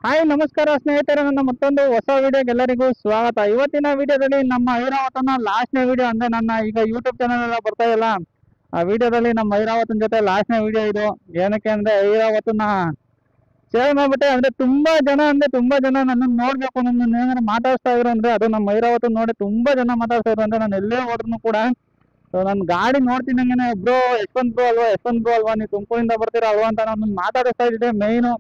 Hi ನಮಸ್ಕಾರ ಸ್ನೇಹಿತರೆ, ನನ್ನ ಮತ್ತೊಂದು ಹೊಸ ವಿಡಿಯೋಗೆ ಎಲ್ಲರಿಗೂ ಸ್ವಾಗತ. ಇವತ್ತಿನ ವಿಡಿಯೋದಲ್ಲಿ ನಮ್ಮ ಐರಾವತನ ಲಾಸ್ಟ್ನೇ ವಿಡಿಯೋ ಅಂದ್ರೆ ನನ್ನ ಈಗ ಯೂಟ್ಯೂಬ್ ಚಾನಲ್ ಎಲ್ಲ ಬರ್ತಾ ಇಲ್ಲ, ಆ ವಿಡಿಯೋದಲ್ಲಿ ನಮ್ಮ ಐರಾವತನ ಜೊತೆ ಲಾಸ್ಟ್ನೇ ವಿಡಿಯೋ ಇದು. ಏನಕ್ಕೆ ಅಂದ್ರೆ ಐರಾವತನ ಸೇವ್ ಮಾಡ್ಬಿಟ್ಟೆ. ಅಂದ್ರೆ ತುಂಬಾ ಜನ ನನ್ನನ್ನು ನೋಡ್ಬೇಕು, ನನ್ನ ಏನಾದ್ರು ಮಾತಾಡ್ತಾ ಇದ್ರು ಅಂದ್ರೆ ಅದು ನಮ್ಮ ಐರಾವತನ ನೋಡಿ ತುಂಬಾ ಜನ ಮಾತಾಡ್ತಾ ಇದ್ರು. ಅಂದ್ರೆ ನಾನು ಎಲ್ಲೇ ಹೋದ್ರು ಕೂಡ ನನ್ನ ಗಾಡಿ ನೋಡ್ತಿದ್ದಂಗೆ ಬ್ರೋ ಯಶವಂತ್ ಬ್ರೋ ಅಲ್ವಾ, ನೀವು ತುಮಕೂರಿಂದ ಬರ್ತೀರಾ ಅಲ್ವಾ ಅಂತ ನಾನು ಮಾತಾಡಿಸ್ತಾ ಇದ್ದೆ. ಮೈನು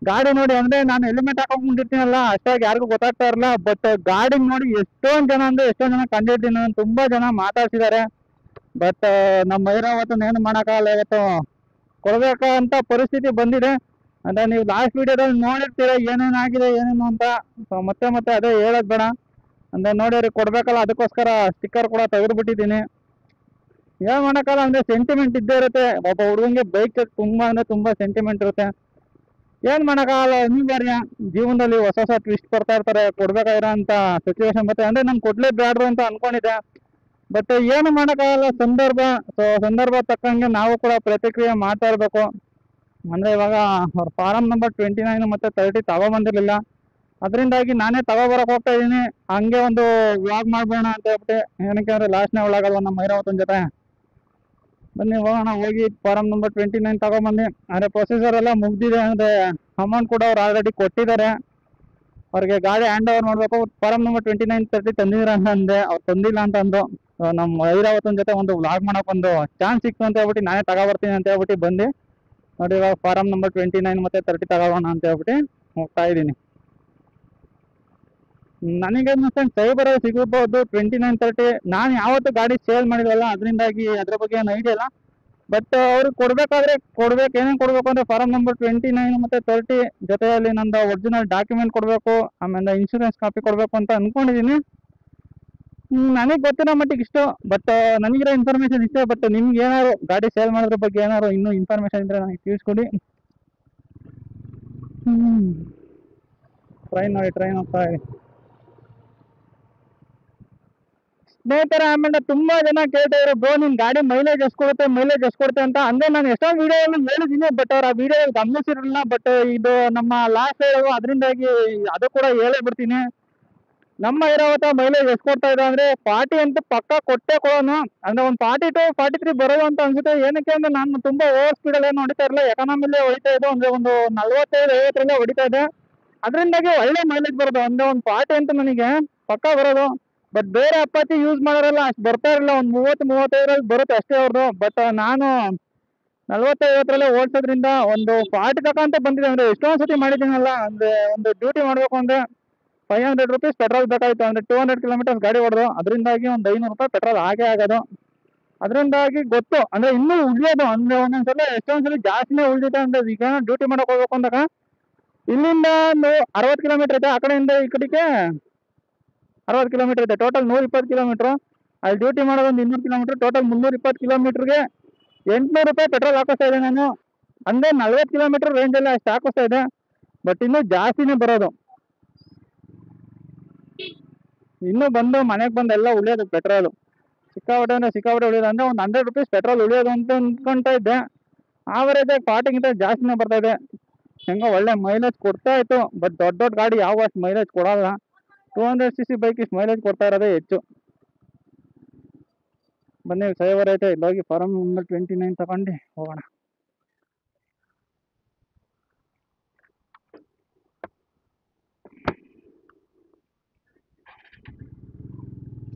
ಗಾಡಿ ನೋಡಿ ಅಂದ್ರೆ ನಾನು ಹೆಲ್ಮೆಟ್ ಹಾಕೊಂಡಿರ್ತೀನಲ್ಲ, ಅಷ್ಟಾಗಿ ಯಾರಿಗೂ ಗೊತ್ತಾಗ್ತಾ ಇರಲ್ಲ. ಬಟ್ ಗಾಡಿ ನೋಡಿ ಎಷ್ಟೊಂದು ಜನ ಕಂಡಿರ್ತೀನಿ, ನಾನು ತುಂಬಾ ಜನ ಮಾತಾಡ್ಸಿದ್ದಾರೆ. ಬಟ್ ನಮ್ಮ ಐರಾವತನ ಏನು ಮಾಡೋಕ್ಕಾಗಲ್ಲ, ಇವತ್ತು ಕೊಡ್ಬೇಕಂತ ಪರಿಸ್ಥಿತಿ ಬಂದಿದೆ. ಅಂದ್ರೆ ನೀವು ಲಾಸ್ಟ್ ವಿಡಿಯೋದಲ್ಲಿ ನೋಡಿರ್ತೀರ ಏನೇನಾಗಿದೆ ಏನೇನು ಅಂತ. ಮತ್ತೆ ಅದೇ ಹೇಳೋದು ಬೇಡ, ಅಂದ್ರೆ ನೋಡಿ ಕೊಡ್ಬೇಕಲ್ಲ, ಅದಕ್ಕೋಸ್ಕರ ಸ್ಟಿಕ್ಕರ್ ಕೂಡ ತೆಗೆದುಬಿಟ್ಟಿದ್ದೀನಿ. ಏನ್ ಮಾಡೋಕ್ಕಲ್ಲ, ಅಂದ್ರೆ ಸೆಂಟಿಮೆಂಟ್ ಇದ್ದೇ ಇರುತ್ತೆ. ಒಬ್ಬ ಹುಡುಗಂಗೆ ಬೈಕ್ ತುಂಬಾ ಸೆಂಟಿಮೆಂಟ್ ಇರುತ್ತೆ. ಏನ್ ಮಾಡೋಕ್ಕಾಗಲ್ಲ, ಅನಿವಾರ್ಯ. ಜೀವನದಲ್ಲಿ ಹೊಸ ಟ್ವಿಸ್ಟ್ ಬರ್ತಾ ಇರ್ತಾರೆ, ಕೊಡ್ಬೇಕಾಗಿರೋ ಅಂತ ಸಿಚುವೇಶನ್ ಬರುತ್ತೆ. ಅಂದ್ರೆ ನಾನು ಕೊಡ್ಲೇಬೇಡ್ರು ಅಂತ ಅನ್ಕೊಂಡಿದ್ದೆ, ಬಟ್ ಏನು ಮಾಡೋಕ್ಕಾಗಲ್ಲ, ಸಂದರ್ಭ ತಕ್ಕಂಗೆ ನಾವು ಕೂಡ ಪ್ರತಿಕ್ರಿಯೆ ಮಾಡ್ತಾ ಇರ್ಬೇಕು. ಅಂದ್ರೆ ಇವಾಗ ಅವ್ರ ಫಾರಂ ನಂಬರ್ 29 ಮತ್ತೆ 30 ತಗೊಬಂದಿರ್ಲಿಲ್ಲ, ಅದರಿಂದಾಗಿ ನಾನೇ ತಗೊಬರಕ್ ಹೋಗ್ತಾ ಇದ್ದೀನಿ. ಹಂಗೆ ಒಂದು ವ್ಲಾಗ್ ಮಾಡ್ಬೋಣ ಅಂತ ಹೇಳ್ಬಿಟ್ಟು. ಏನಕ್ಕೆ ಅಂದ್ರೆ ಲಾಸ್ಟ್ನೇ ವ್ಲಾಗ್ ಅಲ್ವಾ ನಮ್ಮ ಐರಾವತನ ಜೊತೆ. ಬನ್ನಿ ಹೋಗೋಣ, ಹೋಗಿ ಫಾರಂ ನಂಬರ್ 29 ತಗೊಂಬಂದು. ಅಂದ್ರೆ ಪ್ರೊಸೀಜರ್ ಎಲ್ಲ ಮುಗ್ದಿದೆ, ಅಂದ್ರೆ ಅಮೌಂಟ್ ಕೂಡ ಅವ್ರು ಆಲ್ರೆಡಿ ಕೊಟ್ಟಿದ್ದಾರೆ. ಅವ್ರಿಗೆ ಗಾಡಿ ಹ್ಯಾಂಡ್ ಓವರ್ ಮಾಡಬೇಕು. ಫಾರಂ ನಂಬರ್ 29 30 ತಂದಿದ್ದೀರ ಅಂತ ಅಂದೆ, ಅವ್ರು ತಂದಿಲ್ಲ ಅಂತ ಅಂದು. ನಮ್ಮ ಐರಾವತನ ಜೊತೆ ಒಂದು ವ್ಲಾಗ್ ಮಾಡೋಕೆ ಒಂದು ಚಾನ್ಸ್ ಸಿಕ್ತು ಅಂತ ಹೇಳ್ಬಿಟ್ಟು ನಾನೇ ತಗೊಬರ್ತೀನಿ ಅಂತ ಹೇಳ್ಬಿಟ್ಟು ಬಂದು ನೋಡಿ. ಇವಾಗ ಫಾರಂ ನಂಬರ್ 29 ಮತ್ತೆ 30 ತಗೋಣ ಅಂತ ಹೇಳ್ಬಿಟ್ಟು ಹೋಗ್ತಾ ಇದ್ದೀನಿ. ನನಗೆ ಸೈಬರ್ ಸಿಗಬಹುದು 29 30. ನಾನು ಯಾವತ್ತು ಗಾಡಿ ಸೇಲ್ ಮಾಡಿದ್ವಲ್ಲ, ಅದರಿಂದಾಗಿ ಅದ್ರ ಬಗ್ಗೆ ಏನು ಐಡಿಯಾ ಇಲ್ಲ. ಬಟ್ ಅವ್ರಿಗೆ ಏನೇನು ಕೊಡ್ಬೇಕು ಅಂದ್ರೆ ಫಾರಂ ನಂಬರ್ 29 ಮತ್ತೆ 30 ಜೊತೆಯಲ್ಲಿ ನಂದು ಒರಿಜಿನಲ್ ಡಾಕ್ಯುಮೆಂಟ್ ಕೊಡಬೇಕು, ಆಮೇಲೆ ಇನ್ಶೂರೆನ್ಸ್ ಕಾಪಿ ಕೊಡಬೇಕು ಅಂತ ಅನ್ಕೊಂಡಿದ್ದೀನಿ. ನನಗೆ ಗೊತ್ತಿರೋ ಮಟ್ಟಿಗೆ ಇಷ್ಟು. ಬಟ್ ನನಗಿರೋ ಇನ್ಫಾರ್ಮೇಶನ್ ಇಷ್ಟೇ. ಬಟ್ ನಿಮ್ಗೆ ಏನಾದ್ರು ಗಾಡಿ ಸೇಲ್ ಮಾಡೋದ್ರ ಬಗ್ಗೆ ಏನಾದ್ರು ಇನ್ನೂ ಇನ್ಫಾರ್ಮೇಶನ್ ಇದ್ರೆ ನನಗೆ ತಿಳಿಸ್ಕೊಡಿ. ಟ್ರೈನ್ ಹೋಗ್ತಾ ಇದೆ ಸ್ನೇಹಿತರೆ. ಆಮೇಲೆ ತುಂಬಾ ಜನ ಕೇಳ್ತಾ ಇದ್ರು, ಬ್ರೋ ನಿನ್ ಗಾಡಿ ಮೈಲೇಜ್ ಎಷ್ಟು ಕೊಡುತ್ತೆ ಅಂತ. ಅಂದ್ರೆ ನಾನು ಎಷ್ಟೊಂದು ವಿಡಿಯೋವನ್ನು ಹೇಳಿದ್ದೀನಿ, ಬಟ್ ಅವ್ರು ಆ ವಿಡಿಯೋ ಗಮನಿಸಿರಲಿಲ್ಲ. ಬಟ್ ಇದು ನಮ್ಮ ಲಾಸ್ಟ್ ಹೇಳೋದು, ಅದರಿಂದಾಗಿ ಅದು ಕೂಡ ಹೇಳೇ ಬಿಡ್ತೀನಿ. ನಮ್ಮ ಐರಾವತ ಮೈಲೇಜ್ ಎಷ್ಟು ಕೊಡ್ತಾ ಇದೆ ಅಂದ್ರೆ 40 ಅಂತ ಪಕ್ಕ ಕೊಟ್ಟೆ ಕೊಡೋನು. ಅಂದ್ರೆ ಒಂದು 42 43 ಬರೋದು ಅಂತ ಅನ್ಸುತ್ತೆ. ಏನಕ್ಕೆ ಅಂದ್ರೆ ನಾನು ತುಂಬಾ ಓವರ್ ಸ್ಪೀಡಲ್ಲಿ ಏನು ಹೊಡಿತಾ ಇರಲ್ಲ, ಎಕಾನಮಿಲೇ ಹೊಡಿತಾ ಇದ್ದು. ಅಂದ್ರೆ ಒಂದು 45 50 ಹೊಡಿತಾ ಇದೆ, ಅದರಿಂದಾಗಿ ಒಳ್ಳೆ ಮೈಲೇಜ್ ಬರೋದು. ಅಂದ್ರೆ ಒಂದು 40 ಅಂತ ನನಗೆ ಪಕ್ಕ ಬರೋದು. ಬಟ್ ಬೇರೆ ಅಪ್ಪಾಚಿ ಯೂಸ್ ಮಾಡೋರೆಲ್ಲ ಅಷ್ಟು ಬರ್ತಾ ಇರಲಿಲ್ಲ, ಒಂದು 30 35 ಬರುತ್ತೆ ಅಷ್ಟೇ ಅವ್ರದ್ದು. ಬಟ್ ನಾನು 40 50 ಓಡಿಸೋದ್ರಿಂದ ಒಂದು 40 ತಕ ಅಂತ ಬಂದಿದೆ. ಅಂದ್ರೆ ಎಷ್ಟೊಂದು ಸತಿ ಮಾಡಿದ್ದೀನಲ್ಲ. ಅಂದ್ರೆ ಒಂದು ಡ್ಯೂಟಿ ಮಾಡಬೇಕು ಅಂದ್ರೆ 500 ರೂಪೀಸ್ ಪೆಟ್ರೋಲ್ ಬೇಕಾಯಿತು. ಅಂದ್ರೆ 200 ಕಿಲೋಮೀಟರ್ಸ್ ಗಾಡಿ ಹೊಡೆದು, ಅದರಿಂದಾಗಿ ಒಂದು 500 ರೂಪಾಯಿ ಪೆಟ್ರೋಲ್ ಆಗೇ ಆಗೋದು. ಅದರಿಂದಾಗಿ ಗೊತ್ತು, ಅಂದ್ರೆ ಇನ್ನೂ ಉಳಿಯೋದು. ಅಂದ್ರೆ ಒಂದೊಂದ್ಸಲ ಎಷ್ಟೊಂದ್ಸಲ ಜಾಸ್ತಿನೇ ಉಳಿದಿದೆ. ಅಂದ್ರೆ ಈಗ ಡ್ಯೂಟಿ ಮಾಡಕ್ ಹೋಗ್ಬೇಕು ಅಂದಾಗ ಇಲ್ಲಿಂದ 60 ಕಿಲೋಮೀಟರ್ ಇದೆ, ಆ ಕಡೆಯಿಂದ ಈ ಕಡೆಗೆ 60 ಕಿಲೋಮೀಟರ್ ಇದೆ. Total 120 kilometre. ಅಲ್ಲಿ ಡ್ಯೂಟಿ ಮಾಡೋದು ಒಂದು 200 ಕಿಲೋಮೀಟರ್. ಟೋಟಲ್ 320 ಕಿಲೋಮೀಟರ್ಗೆ 800 ರೂಪಾಯಿ ಪೆಟ್ರೋಲ್ ಹಾಕಿಸ್ತಾ ಇದೆ ನಾನು. ಅಂದ್ರೆ 40 ಕಿಲೋಮೀಟರ್ ರೇಂಜಲ್ಲಿ ಅಷ್ಟು ಹಾಕಿಸ್ತಾ ಇದೆ. ಬಟ್ ಇನ್ನೂ ಜಾಸ್ತಿನೇ ಬರೋದು. ಇನ್ನೂ ಬಂದು ಮನೆಗೆ ಬಂದು ಎಲ್ಲ ಉಳಿಯೋದು ಪೆಟ್ರೋಲು. ಸಿಕ್ಕಾಪಟ್ಟೆ ಉಳಿಯೋದು. ಅಂದ್ರೆ ಒಂದು 100 ರೂಪೀಸ್ ಪೆಟ್ರೋಲ್ ಉಳಿಯೋದು ಅಂತ ಅಂದ್ಕೊಳ್ತಾ ಇದ್ದೆ. ಆವರೇಜ್ 40ಗಿಂತ ಜಾಸ್ತಿನೇ ಬರ್ತಾ ಇದೆ. ಹೆಂಗೋ ಒಳ್ಳೆ ಮೈಲೇಜ್ ಕೊಡ್ತಾ ಇತ್ತು. ಬಟ್ ದೊಡ್ಡ ಗಾಡಿ ಯಾವ ಅಷ್ಟು ಮೈಲೇಜ್ ಕೊಡಲ್ಲ. 200cc ಬೈಕ್ ಇಷ್ಟು ಮೈಲೇಜ್ ಕೊಡ್ತಾ ಇರೋದೇ ಹೆಚ್ಚು. ಬನ್ನಿ, ಸೈವರ್ ಐತೆ, ಇಲ್ಲಿ ಹೋಗಿ ಫಾರಂ ನಂಬರ್ 29 ತಗೊಂಡು ಹೋಗೋಣ.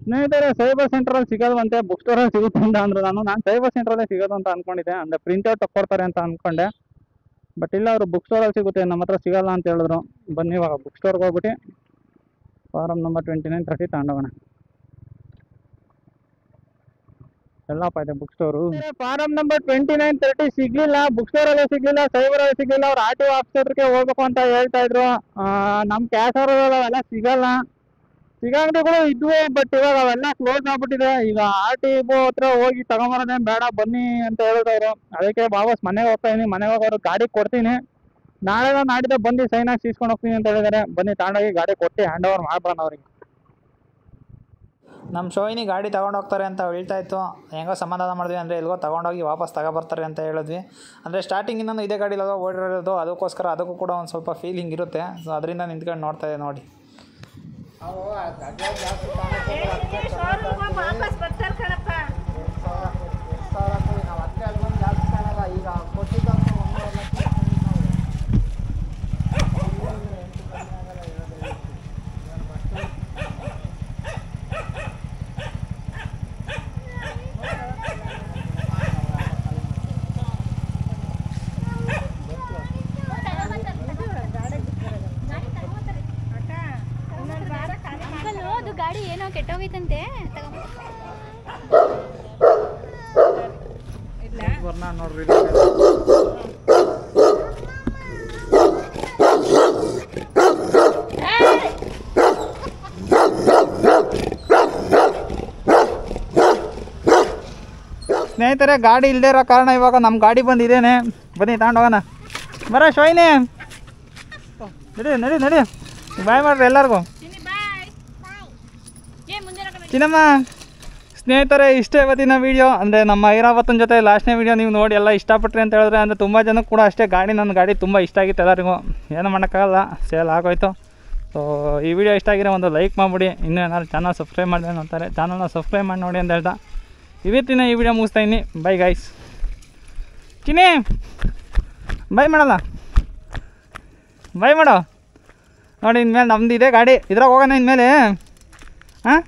ಸ್ನೇಹಿತರೆ, ಸೈಬರ್ ಸೆಂಟ್ರಲ್ಲಿ ಸಿಗೋದಂತೆ, ಬುಕ್ ಸ್ಟೋರಲ್ಲಿ ಸಿಗುತ್ತೆ ಅಂತ ಅಂದ್ರು. ನಾನು ಸೈಬರ್ ಸೆಂಟ್ರಲ್ಲೇ ಸಿಗೋದು ಅಂತ ಅನ್ಕೊಂಡಿದ್ದೆ. ಅಂದ್ರೆ ಪ್ರಿಂಟ್ಔಟ್ ತಕ್ಕೊಡ್ತಾರೆ ಅಂತ ಅನ್ಕೊಂಡೆ. ಬಟ್ ಇಲ್ಲ, ಅವರು ಬುಕ್ ಸ್ಟೋರಲ್ಲಿ ಸಿಗುತ್ತೆ, ನಮ್ಮ ಹತ್ರ ಸಿಗಲ್ಲ ಅಂತ ಹೇಳಿದ್ರು. ಬನ್ನಿ ಇವಾಗ ಬುಕ್ ಸ್ಟೋರ್ಗೆ ಹೋಗ್ಬಿಟ್ಟು ಫಾರಂ ನಂಬರ್ 29 30 ತಗೊಂಡೋಗೋಣ. ಎಲ್ಲಪ್ಪ ಇದೆ ಬುಕ್ ಸ್ಟೋರು. ಫಾರಂ ನಂಬರ್ 29 30 ಸಿಗ್ಲಿಲ್ಲ, ಬುಕ್ ಸ್ಟೋರಲ್ಲೂ ಸಿಗ್ಲಿಲ್ಲ, ಸೈಬರಲ್ಲಿ ಸಿಗ್ಲಿಲ್ಲ. ಅವ್ರು RTO ಆಫೀಸರ್ಗೆ ಹೋಗ್ಬೇಕು ಅಂತ ಹೇಳ್ತಾ ಇದ್ರು. ನಮ್ಮ ಕ್ಯಾಶ್ ಅವೆಲ್ಲ ಸಿಗಂಗಡಿಗಳು ಇದ್ವು, ಬಟ್ ಇವಾಗ ಅವೆಲ್ಲ ಕ್ಲೋಸ್ ಆಗ್ಬಿಟ್ಟಿದೆ. ಈಗ RTO ಹತ್ರ ಹೋಗಿ ತಗೊಂಬರೋದೇನು ಬೇಡ, ಬನ್ನಿ ಅಂತ ಹೇಳಿದವರು. ಅದಕ್ಕೆ ವಾಪಸ್ ಮನೆಗೆ ಹೋಗ್ತಾ ಇದೀನಿ. ಮನೆಗೆ ಹೋಗೋರು ಗಾಡಿ ಕೊಡ್ತೀನಿ, ನಾಳೆ ನಾಡಿದ್ದೆ ಬಂದು ಸೈನ್ ಹಾಕಿ ಇಸ್ಕೊಂಡು ಹೋಗ್ತೀನಿ ಅಂತ ಹೇಳಿದ್ದಾರೆ. ಬನ್ನಿ ತಗೊಂಡೋಗಿ ಗಾಡಿ ಕೊಟ್ಟು ಹ್ಯಾಂಡ್ ಓವರ್ ಮಾಡ್ಬೋಣ ಅವ್ರಿಗೆ. ನಮ್ಮ ಶೋಯಿನಿ ಗಾಡಿ ತೊಗೊಂಡೋಗ್ತಾರೆ ಅಂತ ಹೇಳ್ತಾ ಇತ್ತು. ಹೆಂಗೋ ಸಮಾಧಾನ ಮಾಡಿದ್ವಿ, ಅಂದರೆ ಎಲ್ಗೋ ತೊಗೊಂಡೋಗಿ ವಾಪಸ್ ತಗೊಬರ್ತಾರೆ ಅಂತ ಹೇಳಿದ್ವಿ. ಅಂದರೆ ಸ್ಟಾರ್ಟಿಂಗಿಂದ ಇದೇ ಗಾಡಿಲಾಗ ಓಡಿರೋದು, ಅದಕ್ಕೋಸ್ಕರ ಅದಕ್ಕೂ ಕೂಡ ಒಂದು ಸ್ವಲ್ಪ ಫೀಲಿಂಗ್ ಇರುತ್ತೆ. ಸೊ ಅದರಿಂದ ನಿಂತ್ಕೊಂಡು ನೋಡ್ತಾ ಇದೆ ನೋಡಿ. ಗಾಡಿ ಏನೋ ಕೆಟ್ಟೋಗೈತಂತೆ, ನೋಡ್ರಿ. ಸ್ನೇಹಿತರೆ, ಗಾಡಿ ಇಲ್ಲದೆ ಇರೋ ಕಾರಣ ಇವಾಗ ನಮ್ಮ ಗಾಡಿ ಬಂದಿದ್ದೇನೆ. ಬನ್ನಿ ತಗೊಂಡೋಗೋಣ. ಬರ ಶೋಯಿನಿ, ನಡಿ ನಡಿ ನಡಿ, ಬಾಯ್ ಮಾಡ್ರಿ ಎಲ್ಲರಿಗೂ. ಚಿನ್ನಮ್ಮ. ಸ್ನೇಹಿತರೆ, ಇಷ್ಟೇ ಇವತ್ತಿನ ವೀಡಿಯೋ. ಅಂದರೆ ನಮ್ಮ ಐರಾವತನ ಜೊತೆ ಲಾಸ್ಟ್ನೇ ವೀಡಿಯೋ ನೀವು ನೋಡಿ ಎಲ್ಲ ಇಷ್ಟಪಟ್ರಿ ಅಂತ ಹೇಳಿದ್ರೆ, ಅಂದರೆ ತುಂಬ ಜನಕ್ಕೆ ಕೂಡ ಅಷ್ಟೇ ನನ್ನ ಗಾಡಿ ತುಂಬ ಇಷ್ಟ ಆಗಿತ್ತು ಎಲ್ಲರಿಗೂ. ಏನೂ ಮಾಡೋಕ್ಕಾಗಲ್ಲ, ಸೇಲ್ ಆಗೋಯ್ತು. ಸೊ ಈ ವಿಡಿಯೋ ಇಷ್ಟ ಆಗಿರೋ ಒಂದು ಲೈಕ್ ಮಾಡಿಬಿಡಿ. ಇನ್ನೂ ಏನಾದ್ರು ಚಾನಲ್ ಸಬ್ಸ್ಕ್ರೈಬ್ ಮಾಡಿದೆ ನೋಡ್ತಾರೆ, ಚಾನಲ್ನ ಸಬ್ಸ್ಕ್ರೈಬ್ ಮಾಡಿ ನೋಡಿ ಅಂತ ಹೇಳ್ತಾ ಇವತ್ತಿನ ಈ ವಿಡಿಯೋ ಮುಗಿಸ್ತಾ ಇದ್ದೀನಿ. Bye guys. ಚಿನ್ನಿ ಬೈ ಮಾಡಲ್ಲ, ಬೈ ಮಾಡೋ ನೋಡಿ. ಇನ್ಮೇಲೆ ನಮ್ದು ಇದೆ ಗಾಡಿ, ಇದ್ರಾಗ ಹೋಗೋಣ ಇನ್ಮೇಲೆ. ಹಾಂ.